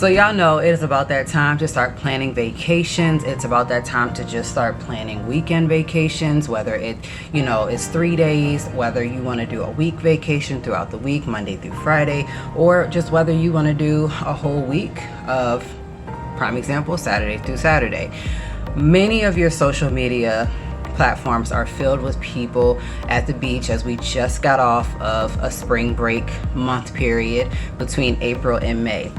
So y'all know it is about that time to start planning vacations. It's about that time to just start planning weekend vacations, whether it, you know, is 3 days, whether you want to do a week vacation throughout the week, Monday through Friday, or just whether you want to do a whole week of, prime example, Saturday through Saturday. Many of your social media platforms are filled with people at the beach, as we just got off of a spring break month period between April and May.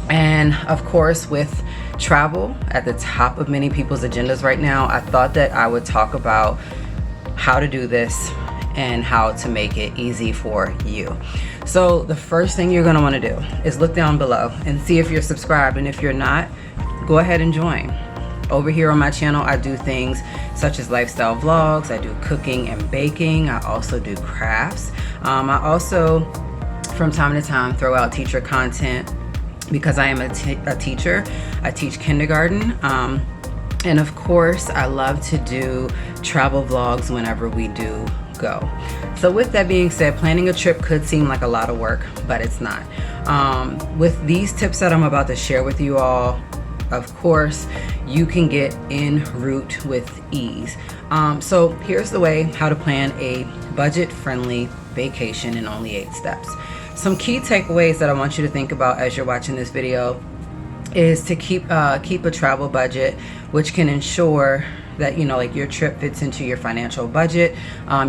And of course, with travel at the top of many people's agendas right now, I thought that I would talk about how to do this and how to make it easy for you. So the first thing you're going to want to do is look down below and see if you're subscribed, and if you're not, go ahead and join. Over here on my channel, I do things such as lifestyle vlogs, I do cooking and baking, I also do crafts. I also, from time to time, throw out teacher content because I am a teacher. I teach kindergarten. And of course, I love to do travel vlogs whenever we do go. So with that being said, planning a trip could seem like a lot of work, but it's not. With these tips that I'm about to share with you all, of course, you can get en route with ease. So here's the way how to plan a budget-friendly vacation in only 8 steps. Some key takeaways that I want you to think about as you're watching this video is to keep a travel budget, which can ensure that, you know, like your trip fits into your financial budget,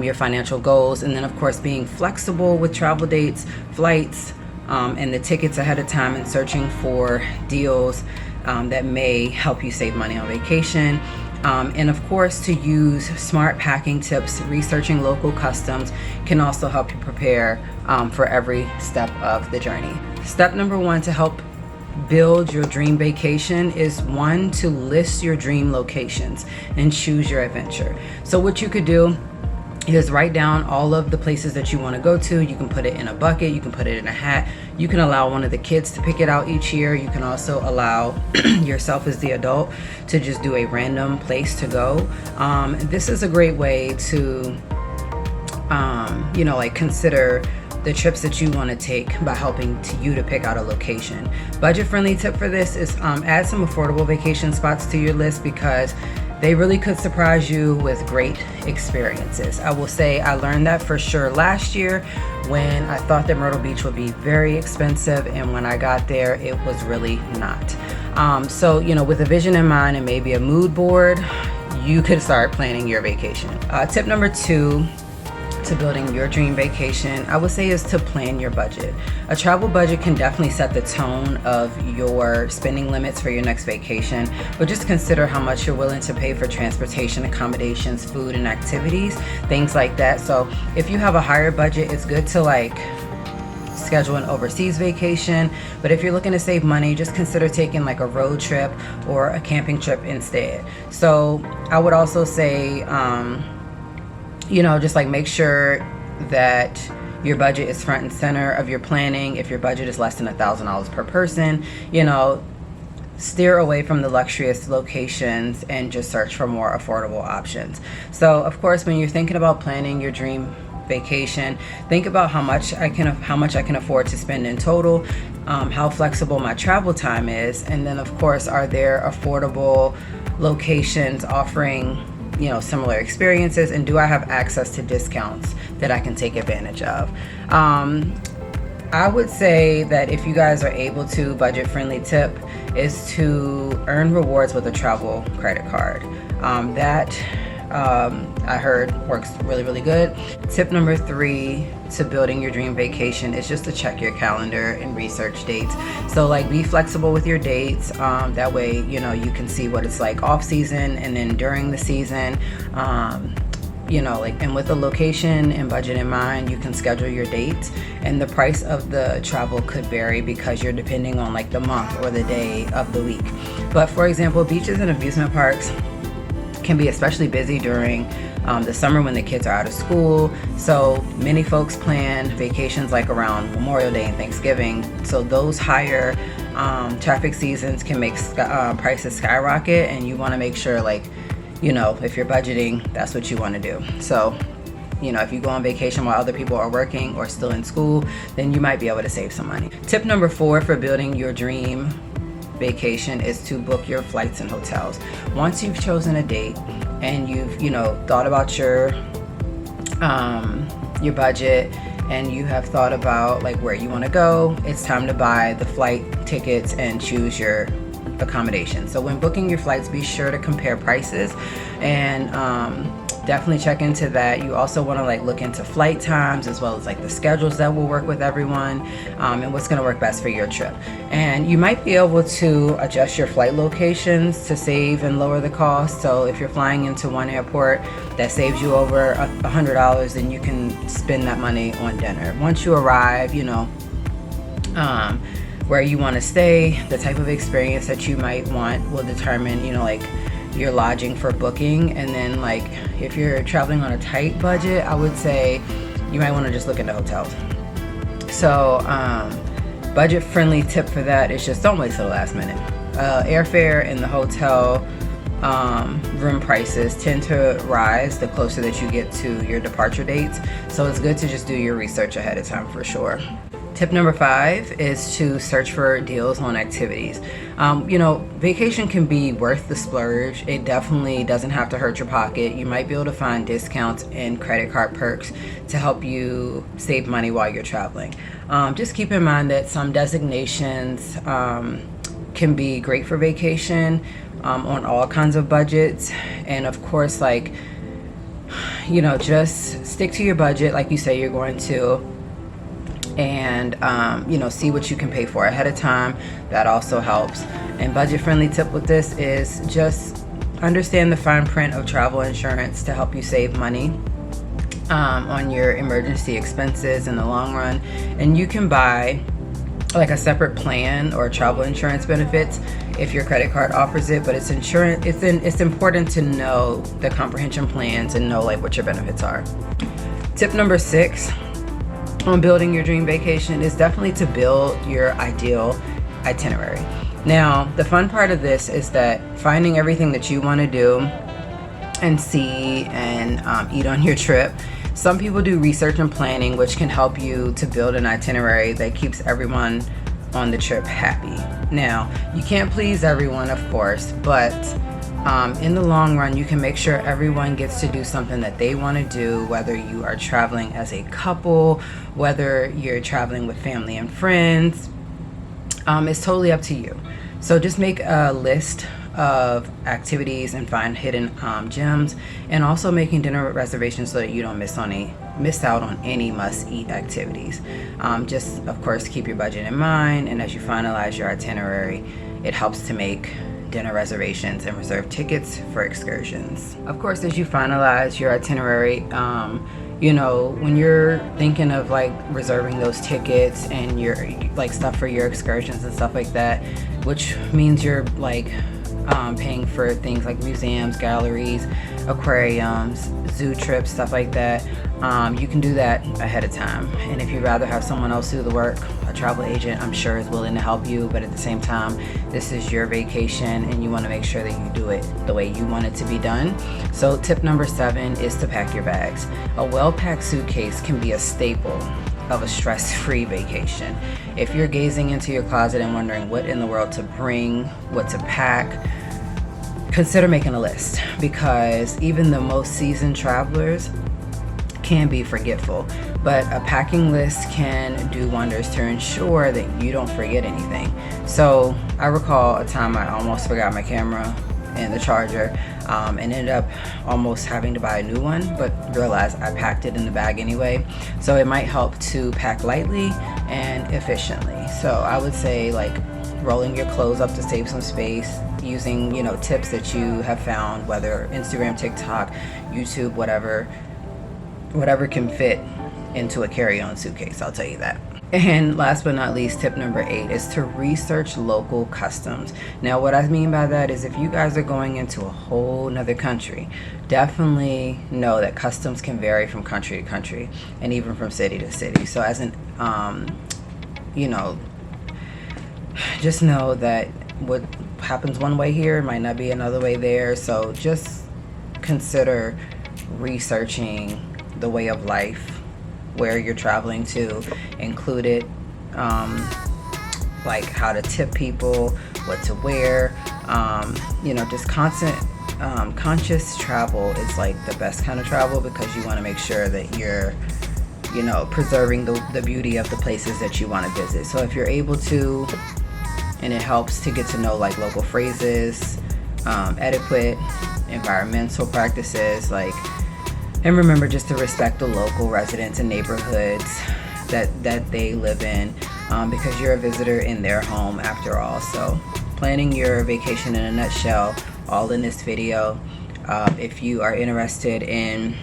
your financial goals, and then of course being flexible with travel dates, flights, and the tickets ahead of time, and searching for deals that may help you save money on vacation. And of course, to use smart packing tips, researching local customs can also help you prepare for every step of the journey. Step number 1 to help build your dream vacation is 1, to list your dream locations and choose your adventure. So what you could do is write down all of the places that you want to go to. You can put it in a bucket, you can put it in a hat, you can allow one of the kids to pick it out each year. You can also allow yourself as the adult to just do a random place to go. This is a great way to you know, like consider the trips that you want to take by helping you to pick out a location. Budget-friendly tip for this is add some affordable vacation spots to your list, because they really could surprise you with great experiences. I will say I learned that for sure last year when I thought that Myrtle Beach would be very expensive, and when I got there, it was really not. So, you know, with a vision in mind and maybe a mood board, you could start planning your vacation. Tip number 2 to building your dream vacation, I would say, is to plan your budget. A travel budget can definitely set the tone of your spending limits for your next vacation, but just consider how much you're willing to pay for transportation, accommodations, food, and activities, things like that. So if you have a higher budget, it's good to like schedule an overseas vacation, but if you're looking to save money, just consider taking like a road trip or a camping trip instead. So I would also say, you know, just like make sure that your budget is front and center of your planning. If your budget is less than $1,000 per person, you know, steer away from the luxurious locations and just search for more affordable options. So of course, when you're thinking about planning your dream vacation, think about how much I can afford to spend in total, how flexible my travel time is, and then of course, are there affordable locations offering, you know, similar experiences, and do I have access to discounts that I can take advantage of? I would say that if you guys are able to, budget-friendly tip is to earn rewards with a travel credit card. I heard works really, really good. Tip number 3 to building your dream vacation is just to check your calendar and research dates. So like, be flexible with your dates. That way, you know, you can see what it's like off season and then during the season. You know, like, and with a location and budget in mind, you can schedule your dates, and the price of the travel could vary because you're depending on like the month or the day of the week. But for example, beaches and amusement parks can be especially busy during the summer when the kids are out of school. So many folks plan vacations like around Memorial Day and Thanksgiving. So those higher traffic seasons can make prices skyrocket, and you want to make sure, like, you know, if you're budgeting, that's what you want to do. So You know, if you go on vacation while other people are working or still in school, then you might be able to save some money. Tip number 4 for building your dream vacation is to book your flights and hotels. Once you've chosen a date and you've, you know, thought about your budget, and you have thought about like where you want to go, it's time to buy the flight tickets and choose your accommodation. So when booking your flights, be sure to compare prices and definitely check into that. You also want to like look into flight times as well as like the schedules that will work with everyone, and what's going to work best for your trip. And you might be able to adjust your flight locations to save and lower the cost. So if you're flying into one airport that saves you over $100, then you can spend that money on dinner. Once you arrive, you know, where you want to stay, the type of experience that you might want will determine, you know, like your lodging for booking. And then like if you're traveling on a tight budget, I would say you might want to just look into hotels. So budget friendly tip for that is just don't wait till the last minute. Airfare and the hotel room prices tend to rise the closer that you get to your departure dates, so it's good to just do your research ahead of time for sure. Tip number 5 is to search for deals on activities. You know, vacation can be worth the splurge. It definitely doesn't have to hurt your pocket. You might be able to find discounts and credit card perks to help you save money while you're traveling. Just keep in mind that some designations can be great for vacation on all kinds of budgets. And of course, like, you know, just stick to your budget like you say you're going to, and you know, see what you can pay for ahead of time. That also helps. And budget friendly tip with this is just understand the fine print of travel insurance to help you save money on your emergency expenses in the long run. And you can buy like a separate plan or travel insurance benefits if your credit card offers it, but it's important to know the comprehension plans and know like what your benefits are. Tip number 6 on building your dream vacation is definitely to build your ideal itinerary. Now, the fun part of this is that finding everything that you want to do and see and eat on your trip. Some people do research and planning, which can help you to build an itinerary that keeps everyone on the trip happy. Now, you can't please everyone, of course, but in the long run, you can make sure everyone gets to do something that they want to do, whether you are traveling as a couple, whether you're traveling with family and friends. It's totally up to you. So just make a list of activities and find hidden gems, and also making dinner reservations so that you don't miss out on any must-eat activities. Just of course keep your budget in mind, and as you finalize your itinerary, it helps to make dinner reservations and reserve tickets for excursions. Of course, as you finalize your itinerary, you know, when you're thinking of like reserving those tickets and your like stuff for your excursions and stuff like that, which means you're like paying for things like museums, galleries, aquariums, zoo trips, stuff like that, you can do that ahead of time. And if you'd rather have someone else do the work, a travel agent I'm sure is willing to help you, but at the same time, this is your vacation and you want to make sure that you do it the way you want it to be done. So tip number 7 is to pack your bags. A well-packed suitcase can be a staple of a stress-free vacation. If you're gazing into your closet and wondering what in the world to bring, what to pack, consider making a list, because even the most seasoned travelers can be forgetful, but a packing list can do wonders to ensure that you don't forget anything. So I recall a time I almost forgot my camera and the charger, and ended up almost having to buy a new one, but realized I packed it in the bag anyway. So it might help to pack lightly and efficiently. So I would say like rolling your clothes up to save some space, using, you know, tips that you have found, whether Instagram, TikTok, YouTube, whatever can fit into a carry-on suitcase, I'll tell you that. And last but not least, tip number 8 is to research local customs. Now, what I mean by that is if you guys are going into a whole nother country, definitely know that customs can vary from country to country and even from city to city. So as an, you know, just know that what happens one way here might not be another way there. So just consider researching the way of life where you're traveling to, include it, like how to tip people, what to wear, you know, just conscious travel is like the best kind of travel, because you want to make sure that you're, you know, preserving the beauty of the places that you want to visit. So if you're able to, and it helps to get to know like local phrases, etiquette, environmental practices, like, and remember just to respect the local residents and neighborhoods that they live in, because you're a visitor in their home after all. So planning your vacation in a nutshell, all in this video. If you are interested in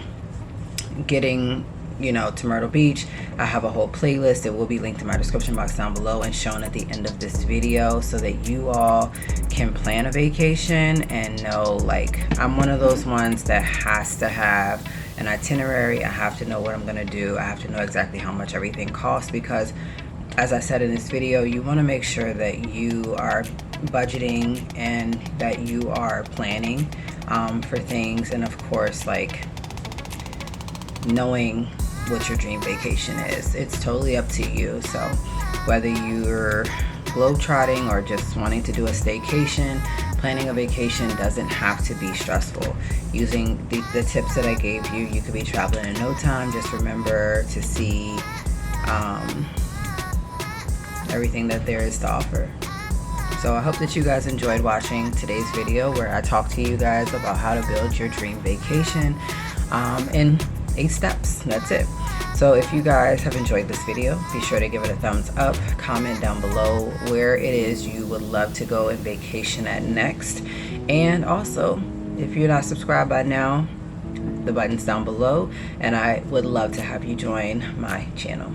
getting, you know, to Myrtle Beach, I have a whole playlist. It will be linked in my description box down below and shown at the end of this video, so that you all can plan a vacation and know, like, I'm one of those ones that has to have an itinerary. I have to know what I'm gonna do. I have to know exactly how much everything costs, because as I said in this video, you want to make sure that you are budgeting and that you are planning for things, and of course, like, knowing what your dream vacation is. It's totally up to you. So whether you're globetrotting or just wanting to do a staycation, planning a vacation doesn't have to be stressful. Using the tips that I gave you, you could be traveling in no time. Just remember to see everything that there is to offer. So I hope that you guys enjoyed watching today's video, where I talk to you guys about how to build your dream vacation in 8 steps. That's it. So if you guys have enjoyed this video, be sure to give it a thumbs up. Comment down below where it is you would love to go and vacation at next. And also, if you're not subscribed by now, the button's down below, and I would love to have you join my channel.